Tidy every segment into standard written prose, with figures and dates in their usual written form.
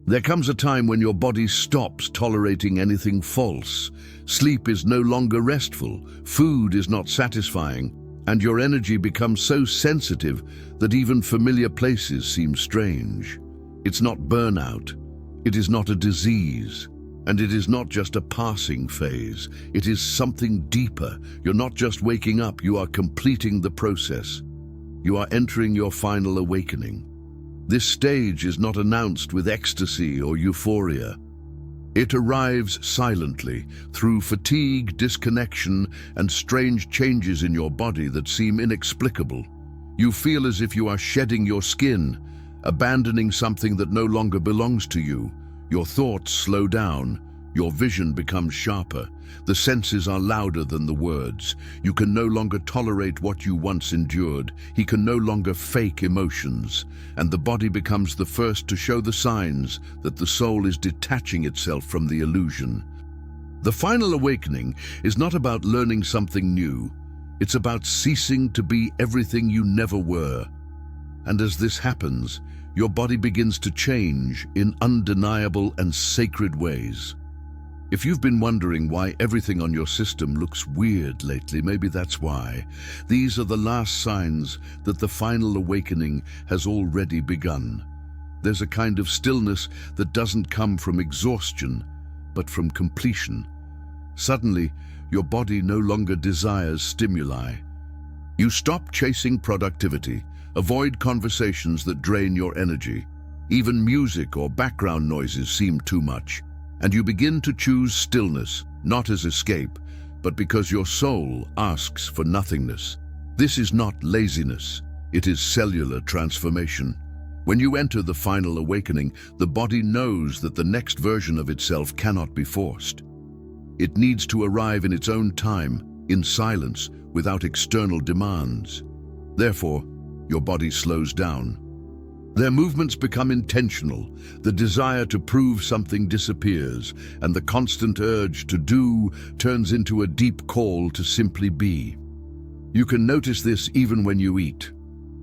There comes a time when your body stops tolerating anything false. Sleep is no longer restful, food is not satisfying, and your energy becomes so sensitive that even familiar places seem strange. It's not burnout, it is not a disease, and it is not just a passing phase. It is something deeper. You're not just waking up, you are completing the process. You are entering your final awakening. This stage is not announced with ecstasy or euphoria. It arrives silently, through fatigue, disconnection, and strange changes in your body that seem inexplicable. You feel as if you are shedding your skin, abandoning something that no longer belongs to you. Your thoughts slow down, your vision becomes sharper, the senses are louder than the words. You can no longer tolerate what you once endured. He can no longer fake emotions, and the body becomes the first to show the signs that the soul is detaching itself from the illusion. The final awakening is not about learning something new. It's about ceasing to be everything you never were. And as this happens, your body begins to change in undeniable and sacred ways. If you've been wondering why everything on your system looks weird lately, maybe that's why. These are the last signs that the final awakening has already begun. There's a kind of stillness that doesn't come from exhaustion, but from completion. Suddenly, your body no longer desires stimuli. You stop chasing productivity, avoid conversations that drain your energy. Even music or background noises seem too much. And you begin to choose stillness, not as escape, but because your soul asks for nothingness. This is not laziness, it is cellular transformation. When you enter the final awakening, the body knows that the next version of itself cannot be forced. It needs to arrive in its own time, in silence, without external demands. Therefore, your body slows down. Their movements become intentional, the desire to prove something disappears, and the constant urge to do turns into a deep call to simply be. You can notice this even when you eat.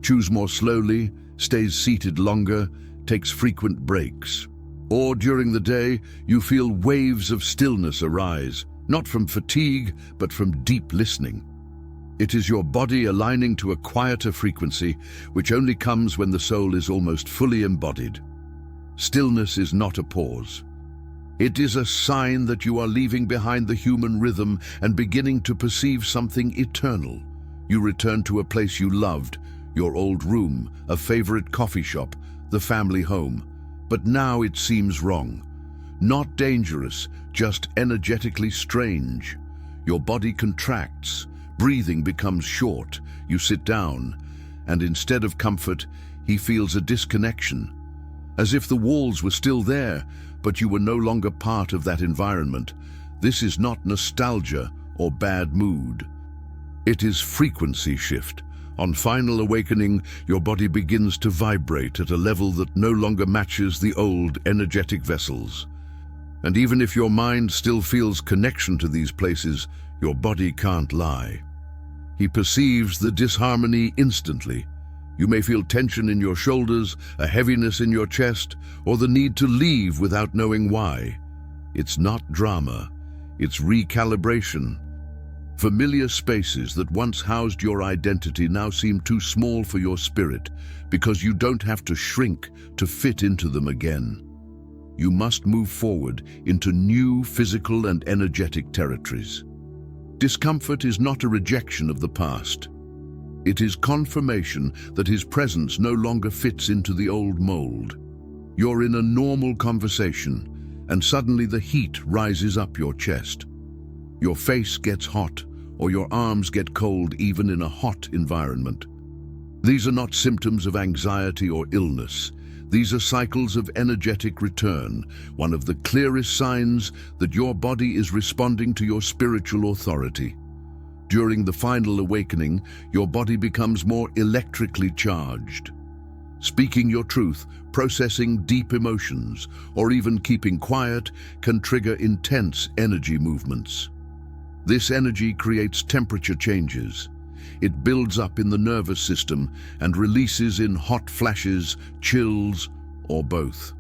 Chews more slowly, stays seated longer, takes frequent breaks. Or during the day, you feel waves of stillness arise, not from fatigue, but from deep listening. It is your body aligning to a quieter frequency, which only comes when the soul is almost fully embodied. Stillness is not a pause. It is a sign that you are leaving behind the human rhythm and beginning to perceive something eternal. You return to a place you loved, your old room, a favorite coffee shop, the family home. But now it seems wrong. Not dangerous, just energetically strange. Your body contracts. Breathing becomes short. You sit down, and instead of comfort, he feels a disconnection. As if the walls were still there, but you were no longer part of that environment. This is not nostalgia or bad mood. It is frequency shift. On final awakening, your body begins to vibrate at a level that no longer matches the old energetic vessels. And even if your mind still feels connection to these places, your body can't lie. He perceives the disharmony instantly. You may feel tension in your shoulders, a heaviness in your chest, or the need to leave without knowing why. It's not drama, it's recalibration. Familiar spaces that once housed your identity now seem too small for your spirit because you don't have to shrink to fit into them again. You must move forward into new physical and energetic territories. Discomfort is not a rejection of the past. It is confirmation that his presence no longer fits into the old mold. You're in a normal conversation, and suddenly the heat rises up your chest. Your face gets hot, or your arms get cold even in a hot environment. These are not symptoms of anxiety or illness. These are cycles of energetic return, one of the clearest signs that your body is responding to your spiritual authority. During the final awakening, your body becomes more electrically charged. Speaking your truth, processing deep emotions, or even keeping quiet can trigger intense energy movements. This energy creates temperature changes. It builds up in the nervous system and releases in hot flashes, chills, or both.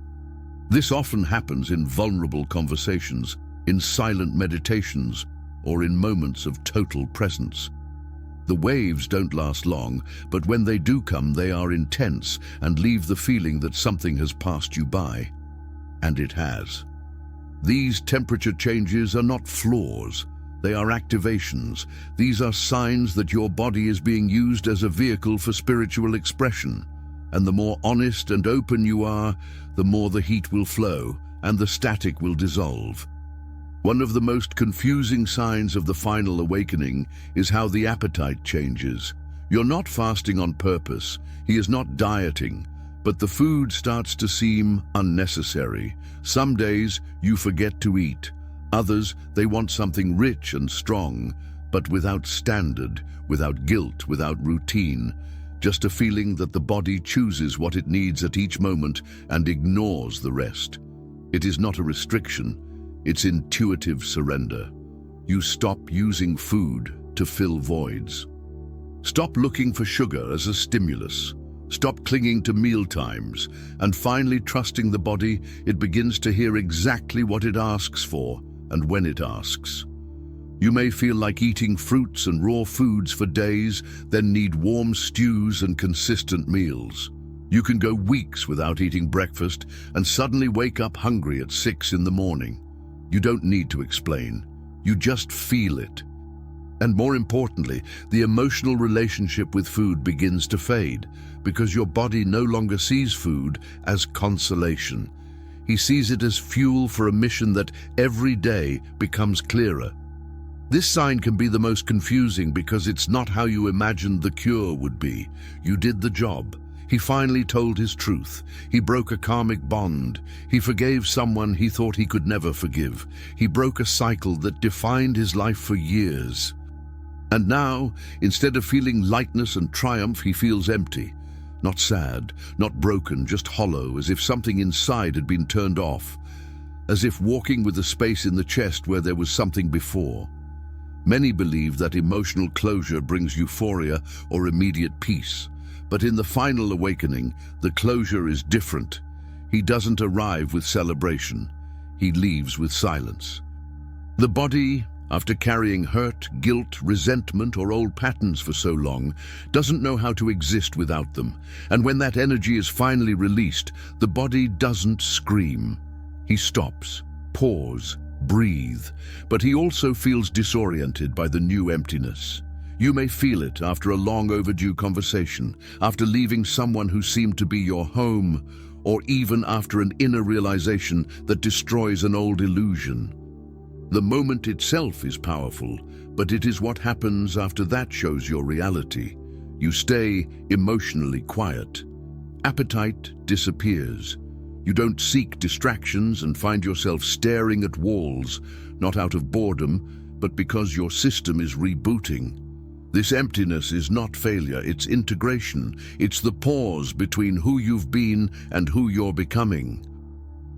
This often happens in vulnerable conversations, in silent meditations, or in moments of total presence. The waves don't last long, but when they do come, they are intense and leave the feeling that something has passed you by. And it has. These temperature changes are not flaws. They are activations. These are signs that your body is being used as a vehicle for spiritual expression. And the more honest and open you are, the more the heat will flow and the static will dissolve. One of the most confusing signs of the final awakening is how the appetite changes. You're not fasting on purpose. He is not dieting, but the food starts to seem unnecessary. Some days you forget to eat. Others, they want something rich and strong, but without standard, without guilt, without routine. Just a feeling that the body chooses what it needs at each moment and ignores the rest. It is not a restriction, it's intuitive surrender. You stop using food to fill voids. Stop looking for sugar as a stimulus. Stop clinging to meal times, and finally trusting the body, it begins to hear exactly what it asks for and when it asks. You may feel like eating fruits and raw foods for days, then need warm stews and consistent meals. You can go weeks without eating breakfast and suddenly wake up hungry at 6 in the morning. You don't need to explain. You just feel it. And more importantly, the emotional relationship with food begins to fade because your body no longer sees food as consolation. He sees it as fuel for a mission that every day becomes clearer. This sign can be the most confusing because it's not how you imagined the cure would be. You did the job. He finally told his truth. He broke a karmic bond. He forgave someone he thought he could never forgive. He broke a cycle that defined his life for years. And now, instead of feeling lightness and triumph, he feels empty. Not sad, not broken, just hollow, as if something inside had been turned off. As if walking with a space in the chest where there was something before. Many believe that emotional closure brings euphoria or immediate peace. But in the final awakening, the closure is different. He doesn't arrive with celebration. He leaves with silence. The body, after carrying hurt, guilt, resentment, or old patterns for so long, doesn't know how to exist without them. And when that energy is finally released, the body doesn't scream. He stops, pause, breathe, but he also feels disoriented by the new emptiness. You may feel it after a long overdue conversation, after leaving someone who seemed to be your home, or even after an inner realization that destroys an old illusion. The moment itself is powerful, but it is what happens after that shows your reality. You stay emotionally quiet. Appetite disappears. You don't seek distractions and find yourself staring at walls, not out of boredom, but because your system is rebooting. This emptiness is not failure, it's integration. It's the pause between who you've been and who you're becoming.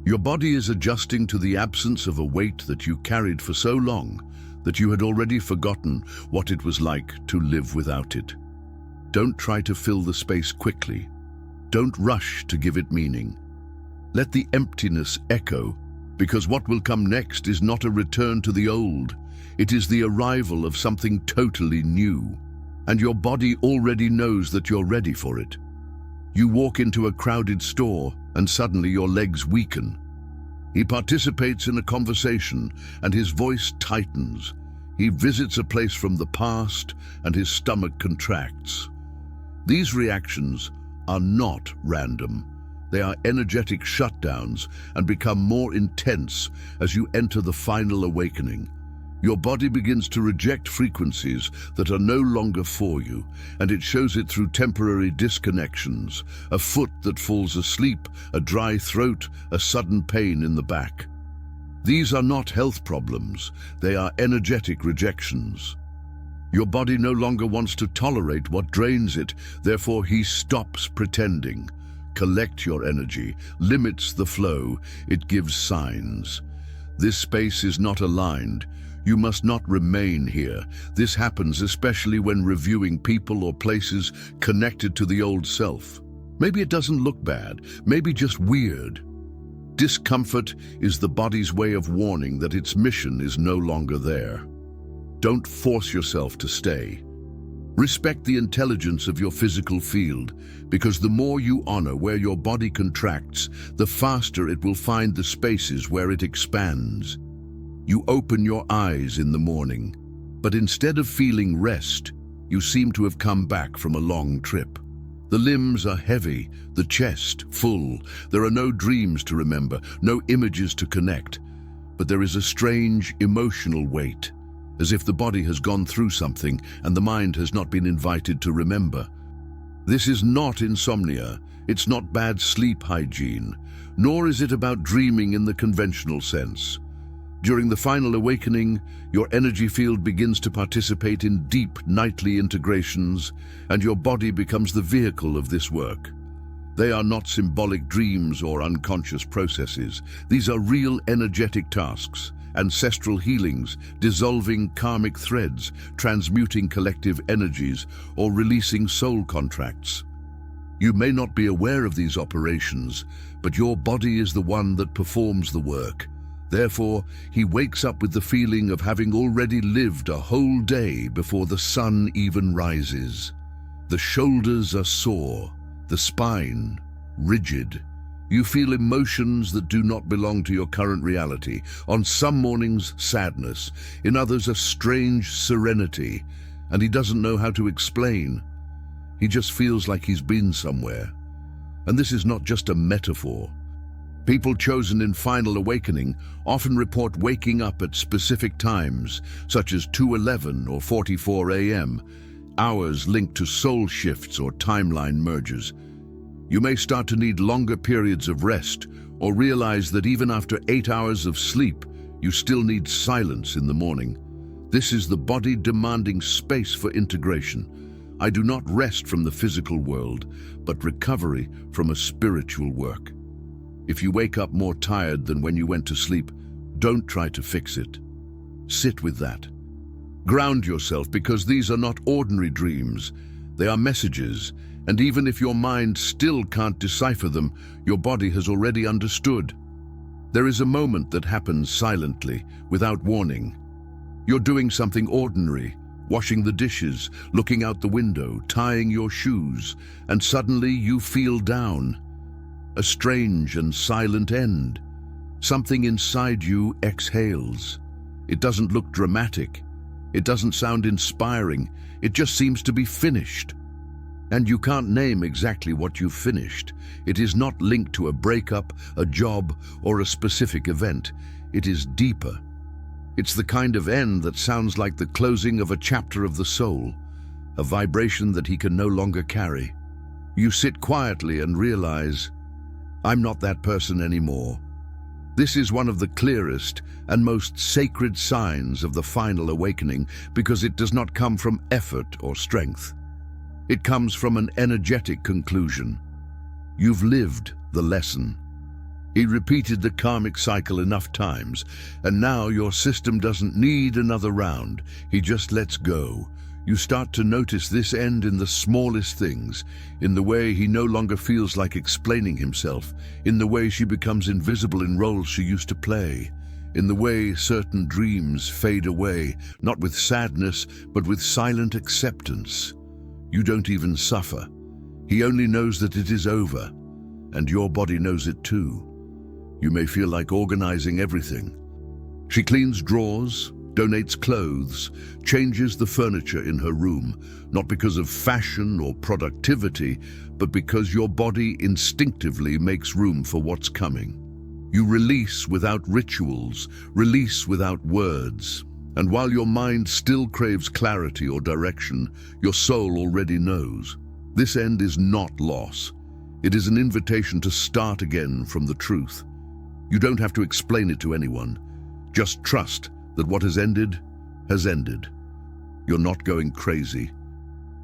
Your body is adjusting to the absence of a weight that you carried for so long that you had already forgotten what it was like to live without it. Don't try to fill the space quickly. Don't rush to give it meaning. Let the emptiness echo, because what will come next is not a return to the old. It is the arrival of something totally new, and your body already knows that you're ready for it. You walk into a crowded store, and suddenly your legs weaken. He participates in a conversation, and his voice tightens. He visits a place from the past, and his stomach contracts. These reactions are not random. They are energetic shutdowns and become more intense as you enter the final awakening. Your body begins to reject frequencies that are no longer for you, and it shows it through temporary disconnections, a foot that falls asleep, a dry throat, a sudden pain in the back. These are not health problems, they are energetic rejections. Your body no longer wants to tolerate what drains it, therefore he stops pretending. Collect your energy, limits the flow, it gives signs. This space is not aligned. You must not remain here. This happens especially when reviewing people or places connected to the old self. Maybe it doesn't look bad, maybe just weird. Discomfort is the body's way of warning that its mission is no longer there. Don't force yourself to stay. Respect the intelligence of your physical field, because the more you honor where your body contracts, the faster it will find the spaces where it expands. You open your eyes in the morning, but instead of feeling rest, you seem to have come back from a long trip. The limbs are heavy, the chest full. There are no dreams to remember, no images to connect, but there is a strange emotional weight, as if the body has gone through something and the mind has not been invited to remember. This is not insomnia, it's not bad sleep hygiene, nor is it about dreaming in the conventional sense. During the final awakening, your energy field begins to participate in deep nightly integrations, and your body becomes the vehicle of this work. They are not symbolic dreams or unconscious processes. These are real energetic tasks, ancestral healings, dissolving karmic threads, transmuting collective energies, or releasing soul contracts. You may not be aware of these operations, but your body is the one that performs the work. Therefore, he wakes up with the feeling of having already lived a whole day before the sun even rises. The shoulders are sore, the spine rigid. You feel emotions that do not belong to your current reality. On some mornings, sadness. In others, a strange serenity. And he doesn't know how to explain. He just feels like he's been somewhere. And this is not just a metaphor. People chosen in final awakening often report waking up at specific times, such as 2:11 or 44 a.m., hours linked to soul shifts or timeline mergers. You may start to need longer periods of rest, or realize that even after 8 hours of sleep, you still need silence in the morning. This is the body demanding space for integration. I do not rest from the physical world, but recovery from a spiritual work. If you wake up more tired than when you went to sleep, don't try to fix it. Sit with that. Ground yourself, because these are not ordinary dreams. They are messages, and even if your mind still can't decipher them, your body has already understood. There is a moment that happens silently, without warning. You're doing something ordinary, washing the dishes, looking out the window, tying your shoes, and suddenly you feel down. A strange and silent end. Something inside you exhales. It doesn't look dramatic. It doesn't sound inspiring. It just seems to be finished. And you can't name exactly what you've finished. It is not linked to a breakup, a job, or a specific event. It is deeper. It's the kind of end that sounds like the closing of a chapter of the soul, a vibration that he can no longer carry. You sit quietly and realize, I'm not that person anymore. This is one of the clearest and most sacred signs of the final awakening, because it does not come from effort or strength. It comes from an energetic conclusion. You've lived the lesson. He repeated the karmic cycle enough times, and now your system doesn't need another round. He just lets go. You start to notice this end in the smallest things, in the way he no longer feels like explaining himself, in the way she becomes invisible in roles she used to play, in the way certain dreams fade away, not with sadness, but with silent acceptance. You don't even suffer. He only knows that it is over, and your body knows it too. You may feel like organizing everything. She cleans drawers, donates clothes, changes the furniture in her room, not because of fashion or productivity, but because your body instinctively makes room for what's coming. You release without rituals, release without words. And while your mind still craves clarity or direction, your soul already knows. This end is not loss. It is an invitation to start again from the truth. You don't have to explain it to anyone. Just trust that what has ended has ended. You're not going crazy.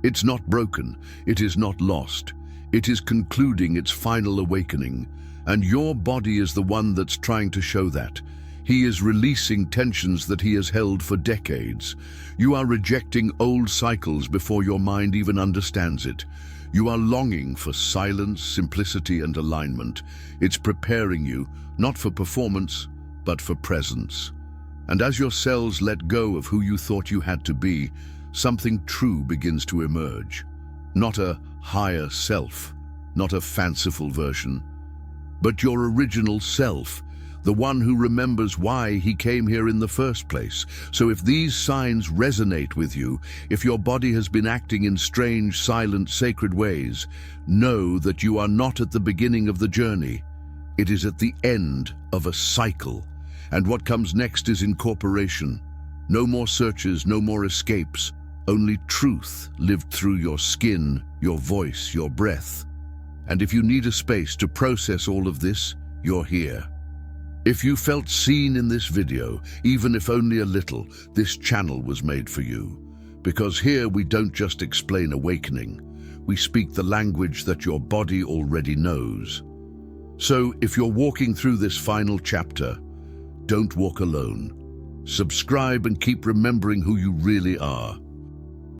It's not broken. It is not lost. It is concluding its final awakening. And your body is the one that's trying to show that. He is releasing tensions that he has held for decades. You are rejecting old cycles before your mind even understands it. You are longing for silence, simplicity, and alignment. It's preparing you, not for performance, but for presence. And as your cells let go of who you thought you had to be, something true begins to emerge. Not a higher self, not a fanciful version, but your original self, the one who remembers why he came here in the first place. So if these signs resonate with you, if your body has been acting in strange, silent, sacred ways, know that you are not at the beginning of the journey. It is at the end of a cycle. And what comes next is incorporation. No more searches, no more escapes. Only truth lived through your skin, your voice, your breath. And if you need a space to process all of this, you're here. If you felt seen in this video, even if only a little, this channel was made for you. Because here we don't just explain awakening, we speak the language that your body already knows. So if you're walking through this final chapter, don't walk alone. Subscribe and keep remembering who you really are.